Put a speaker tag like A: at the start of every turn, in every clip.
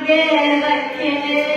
A: के रखे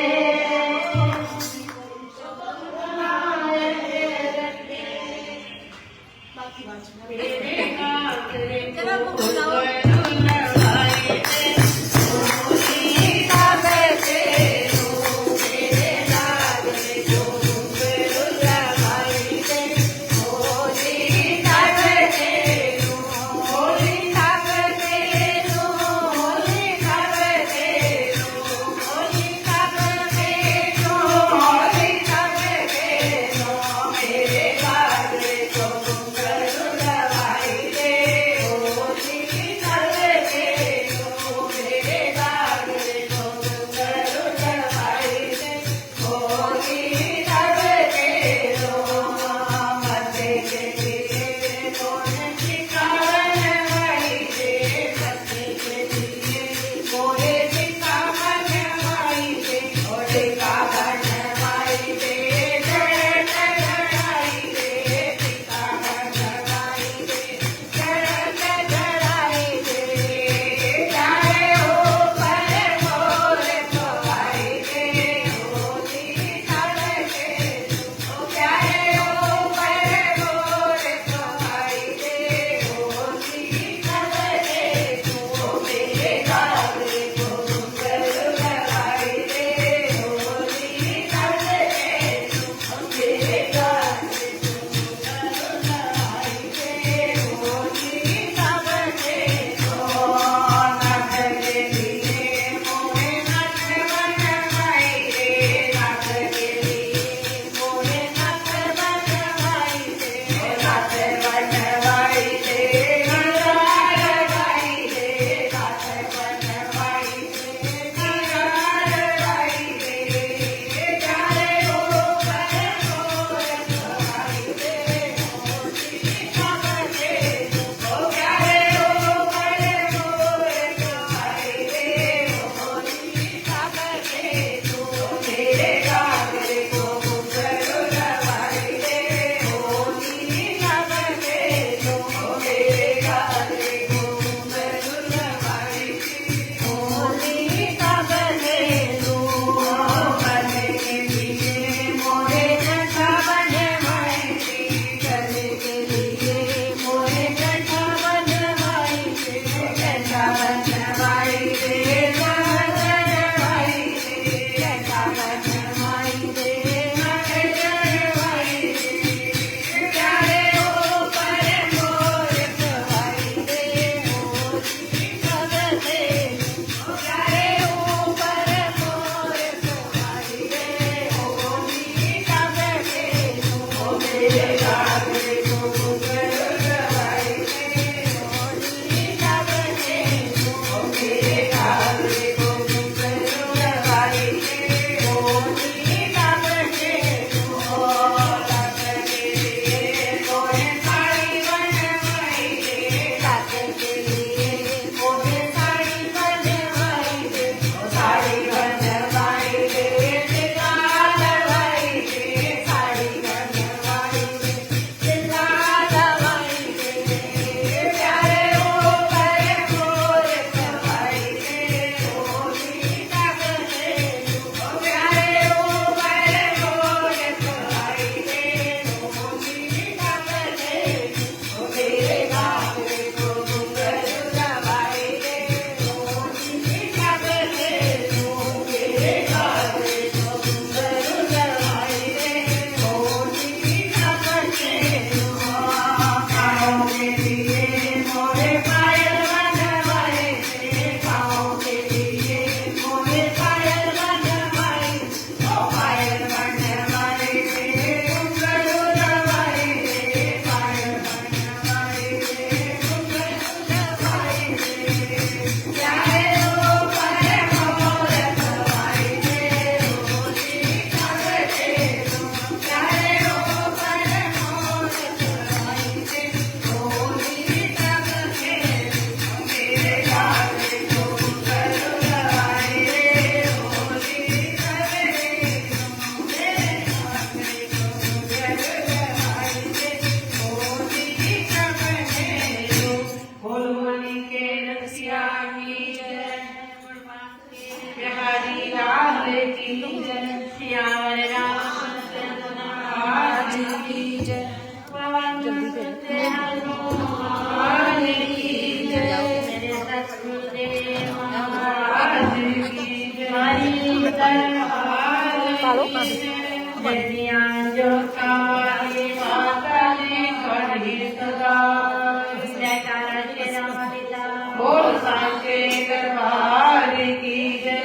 A: बोल सांचे दरबार की जय,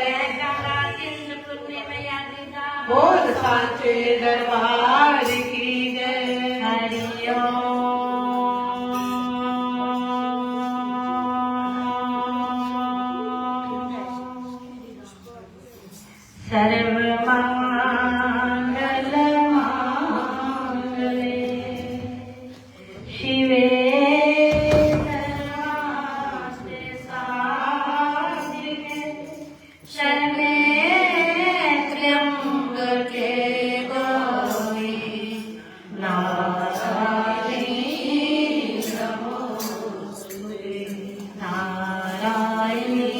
A: बोल सांचे दरबार की जय। हरि सर्व मंगल मांगल्ये शिवे सर्वार्थ साधिके शरण्ये त्र्यंबके गौरी नारायणी नमोस्तुते, नारायणी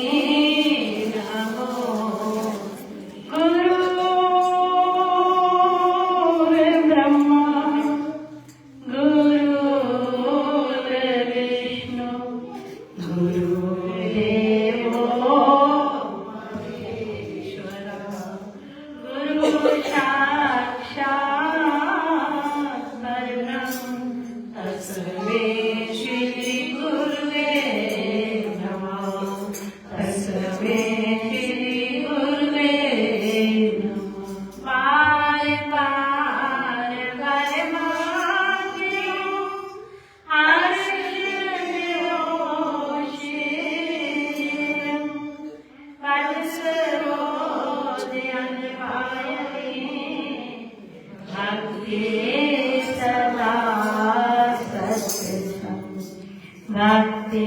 A: भक्ति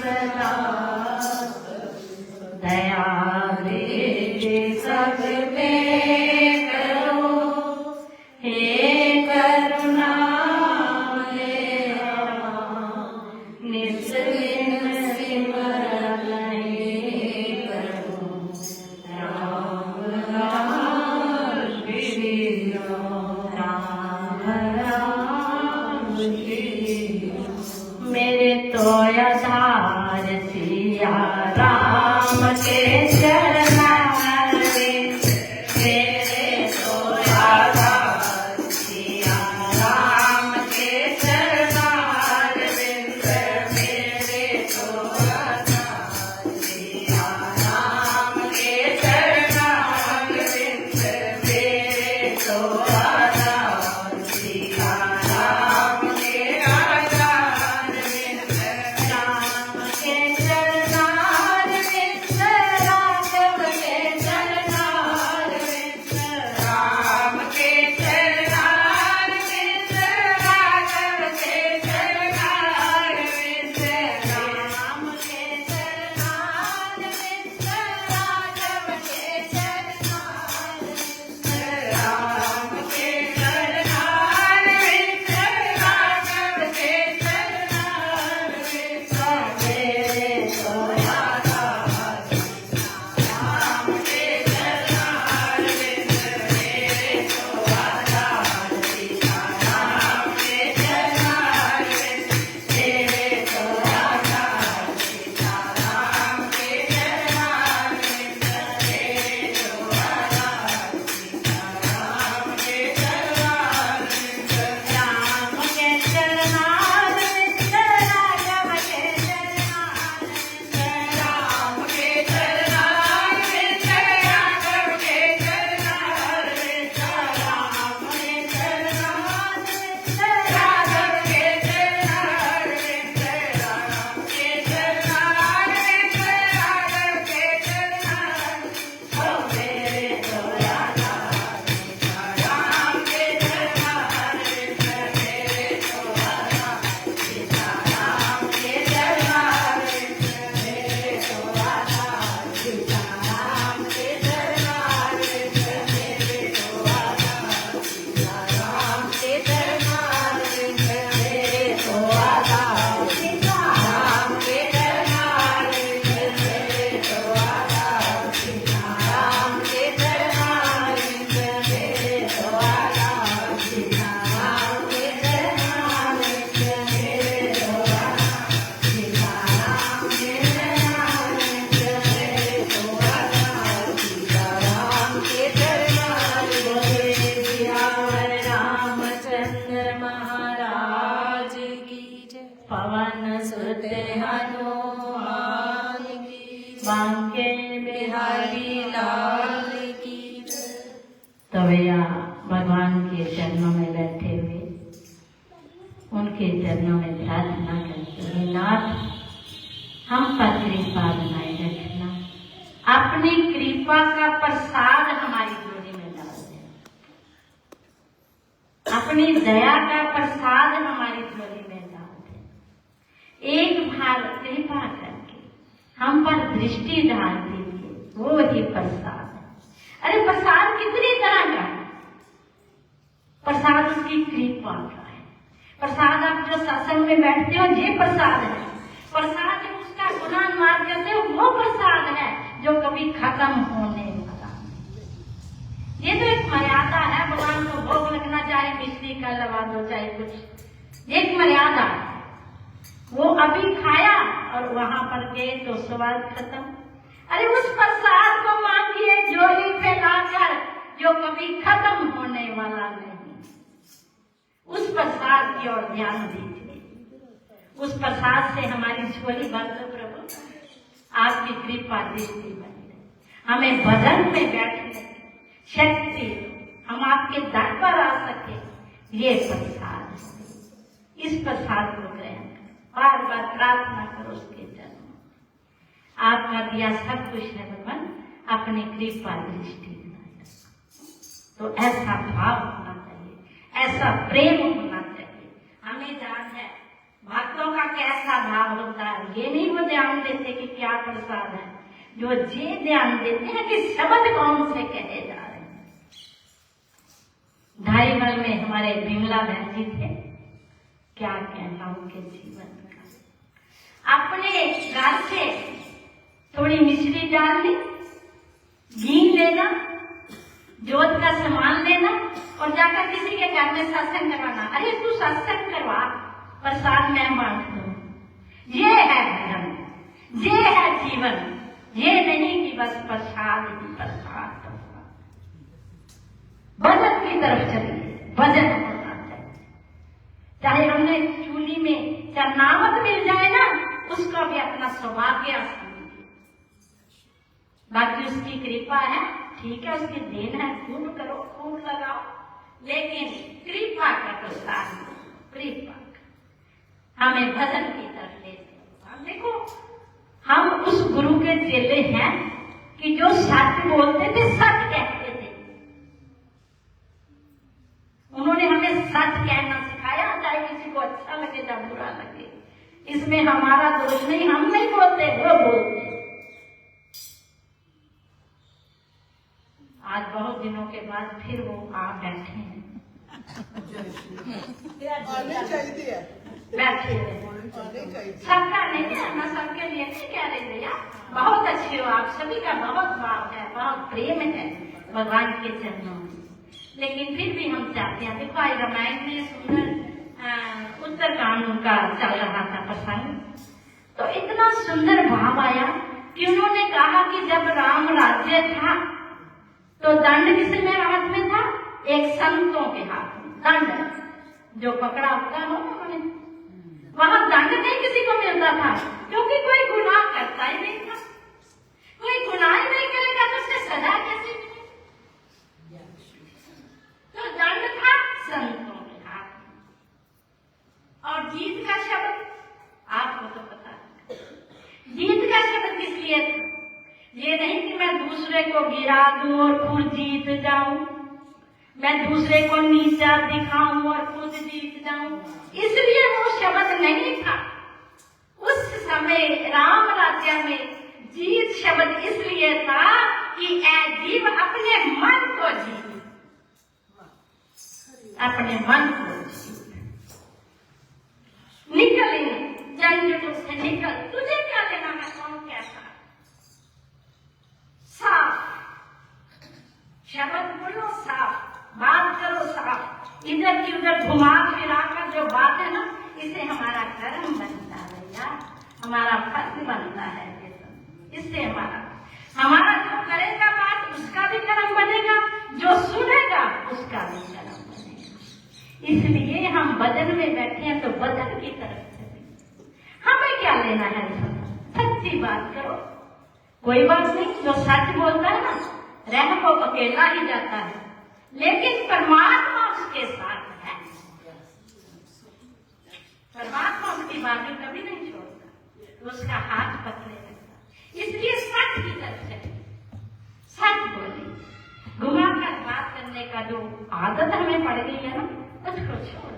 A: सदा दया दृष्टि सब पे करो, हे करुणामय निस्सिन सिमरन करो, राम राम श्री राम राम श्री। मेरे तो आधार सिया राम के चरणार में, मेरे तो आधार सिया राम के चरणार में, मेरे तो आधार सिया राम के चरणार में, मेरे तो आधार सिया राम के राम के चरणार में, बांके बिहारी लाल की। तो भैया भगवान के चरणों में बैठे हुए उनके चरणों में प्रार्थना करते हैं, नाथ हम पर कृपा बनाए रखना, अपनी कृपा का प्रसाद हमारी झोली में डाल दे, अपनी दया का प्रसाद हमारी झोली में डाल दे। एक बार कृपा करके हम पर दृष्टि डाल दीजिए, वो ही प्रसाद है। अरे प्रसाद कितनी तरह का है, प्रसाद उसकी कृपा का है। प्रसाद आप जो सत्संग में बैठते हो ये प्रसाद है, प्रसाद जो उसका गुणानुवाद करते हो वो प्रसाद है जो कभी खत्म होने वाला। ये तो एक मर्यादा है, भगवान को भोग लगना, चाहे मिश्री का लगा दो चाहे कुछ, एक मर्यादा है। वो अभी खाया और वहां पर गए तो स्वाद खत्म। अरे उस प्रसाद को मांगिए झोली पे लाकर जो कभी खत्म होने वाला नहीं, उस प्रसाद की ओर ध्यान दीजिए। उस प्रसाद से हमारी झोली भर दो प्रभु, आपकी कृपा दृष्टि बनी रहे, हमें भजन में बैठने शक्ति, हम आपके दर पर आ सके, ये प्रसाद है। इस प्रसाद को ग्रहण करो, बार बार प्रार्थना करो उसके चरणों, आपका दिया सब कुछ है भगवान, अपनी कृपा दृष्टि बनाए रखो। तो ऐसा भाव होना चाहिए, ऐसा प्रेम होना चाहिए। हमें ध्यान है भक्तों का कैसा भाव होता है, ये नहीं वो ध्यान देते कि क्या प्रसाद है, जो ये ध्यान देते हैं कि शब्द कौन से कहे जा रहे हैं। ढाईमल में हमारे बिमला बहन जी थे, क्या कहना उनके जीवन का। अपने घर से थोड़ी मिश्री डालनी, घी लेना, जोत का सामान लेना और जाकर किसी के घर में सत्संग करवाना। अरे तू सत्संग करवा, प्रसाद मैं बांट दूं। ये है धर्म, ये है जीवन, ये नहीं कि बस प्रसाद ही प्रसाद। भजन की तरफ चलिए, भजन होना चाहिए। चाहे हमने चूल्ही में चरनामत मिल जाए ना, उसका भी अपना सौभाग्य समझिए। बाकी उसकी कृपा है, ठीक है, उसकी देन है, खूब करो, खूब लगाओ, लेकिन कृपा का प्रसाद, कृपा हमें भजन की तरफ ले। देखो हम उस गुरु के चेले हैं कि जो सच बोलते थे, सच कहते थे। उन्होंने हमें सच कहना सिखाया, चाहे किसी को अच्छा लगे या बुरा लगे, इसमें हमारा दोष नहीं, हम नहीं बोलते, वो बोलते। आज बहुत दिनों के बाद फिर वो आ बैठे हैं, बैठे सबका नहीं है, मैं सबके लिए नहीं कह रही भैया, बहुत अच्छे हो आप, सभी का बहुत भाव है, बहुत प्रेम है भगवान के चरणों में। लेकिन फिर भी हम चाहते हैं, देखो आज रामायण में सुंदर उत्तरकांड का चल रहा था प्रसंग, तो इतना सुंदर भाव आया कि उन्होंने कहा कि जब राम राज्य था तो दंड किसके हाथ में था? एक संतों के हाथ में दंड जो पकड़ा होता है उन्होंने, वहां दंड नहीं किसी को मिलता था, क्योंकि कोई गुनाह करता ही नहीं था। कोई गुनाह ही नहीं करेगा तो उससे सजा कैसे मिलेगी? तो दंड था संतों के हाथ में। और जीत का शब्द आपको तो पता है, जीत का शब्द किस लिए था? ये नहीं कि मैं दूसरे को गिरा दूं और खुद जीत जाऊं, मैं दूसरे को नीचा दिखाऊं और खुद जीत जाऊं, इसलिए वो शब्द नहीं था। उस समय राम राज्य में जीत शब्द इसलिए था कि ऐ जीव अपने मन को जीत, अपने मन को जीत, निकल झंझटों से निकल, तुझे क्या लेना है कौन कैसा, साफ शब्द बोलो, साफ बात करो, साफ, इधर की उधर घुमा फिरा कर जो बात है ना, इसे हमारा कर्म बनता है यार, हमारा फर्ज बनता है। इससे हमारा जो करेगा बात उसका भी कर्म बनेगा, जो सुनेगा उसका भी कर्म बनेगा। इसलिए हम भजन में बैठे हैं तो भजन की तरफ चलेंगे। हमें क्या लेना है? सच्ची बात करो, कोई बात नहीं, जो सच बोलता है ना रह वो अकेला ही जाता है, लेकिन परमात्मा उसके साथ है। परमात्मा उसकी बातें कभी नहीं छोड़ता, उसका हाथ पकड़े रखता। इसलिए सच की तरफ चले, सच बोले। घुमा कर बात करने का जो आदत हमें पड़ गई है ना, उसको छोड़,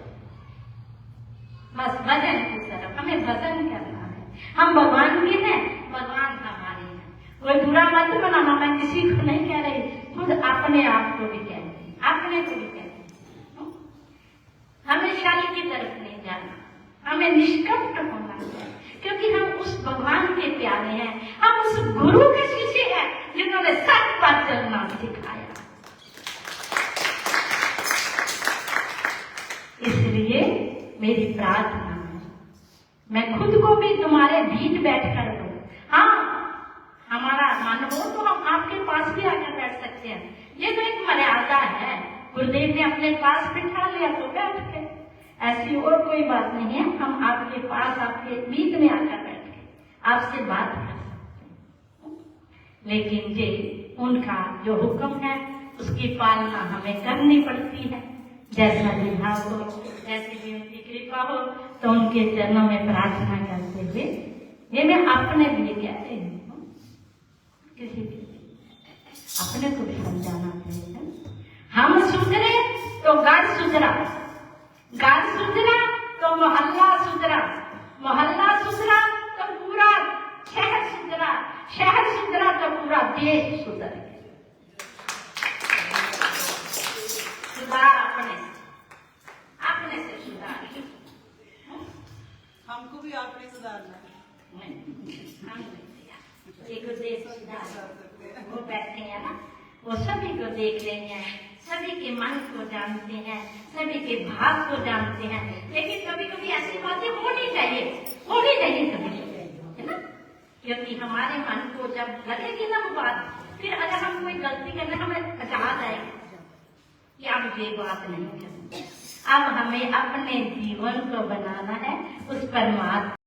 A: बस भजन की तरफ हमें भजन करना है। हम भगवान के हैं, भगवान हमारे हैं। कोई बुरा मत बनाना, मैं किसी को नहीं कह रही, खुद अपने आप को भी कहती हूँ, अपने को भी कहती हूँ। हमें शल की तरफ नहीं जाना, हमें निष्कपट होना चाहिए, क्योंकि हम उस भगवान के प्यारे हैं, हम उस गुरु के शिष्य हैं जिन्होंने सच पर चलना सिखाया। इसलिए मेरी प्रार्थना है, मैं खुद को भी तुम्हारे बीच बैठ कर दूं। हाँ, हमारा मन हो तो हम आपके पास भी आकर बैठ सकते हैं, ये तो एक मर्यादा है। गुरुदेव ने अपने पास बिठा लिया तो बैठ के, ऐसी और कोई बात नहीं है। हम आपके पास, आपके बीच में आकर बैठ के आपसे बात कर सकते हैं, लेकिन ये उनका जो हुक्म है उसकी पालना हमें करनी पड़ती है। जैसा विभाग हो, जैसी भी उनकी कृपा हो, तो उनके चरणों में प्रार्थना करते हुए, ये मैं अपने लिए कह रही हूँ, किसी भी अपने को भी समझाना चाहिए। हम सुधरे तो घर सुधरा, घर सुधरा तो मोहल्ला सुधरा, मोहल्ला सुधरा तो पूरा शहर सुधरा, शहर सुधरा तो पूरा देश सुधर गया। सुधार अपने से सुधार,
B: हमको भी आपने सुधारना है।
A: एक देश सुधार, वो बैठे हैं ना, वो सभी को देख रहे हैं, सभी के मन को जानते हैं, सभी के भाव को जानते हैं, लेकिन कभी कभी ऐसी बातें होनी चाहिए, होनी चाहिए कभी, है ना? क्योंकि हमारे मन को जब लगेगी ना वो बात, फिर अगर हम कोई गलती करने हमें याद आएगी कि अब ये बात नहीं करनी। अब हमें अपने जीवन को बनाना है उस परमात्मा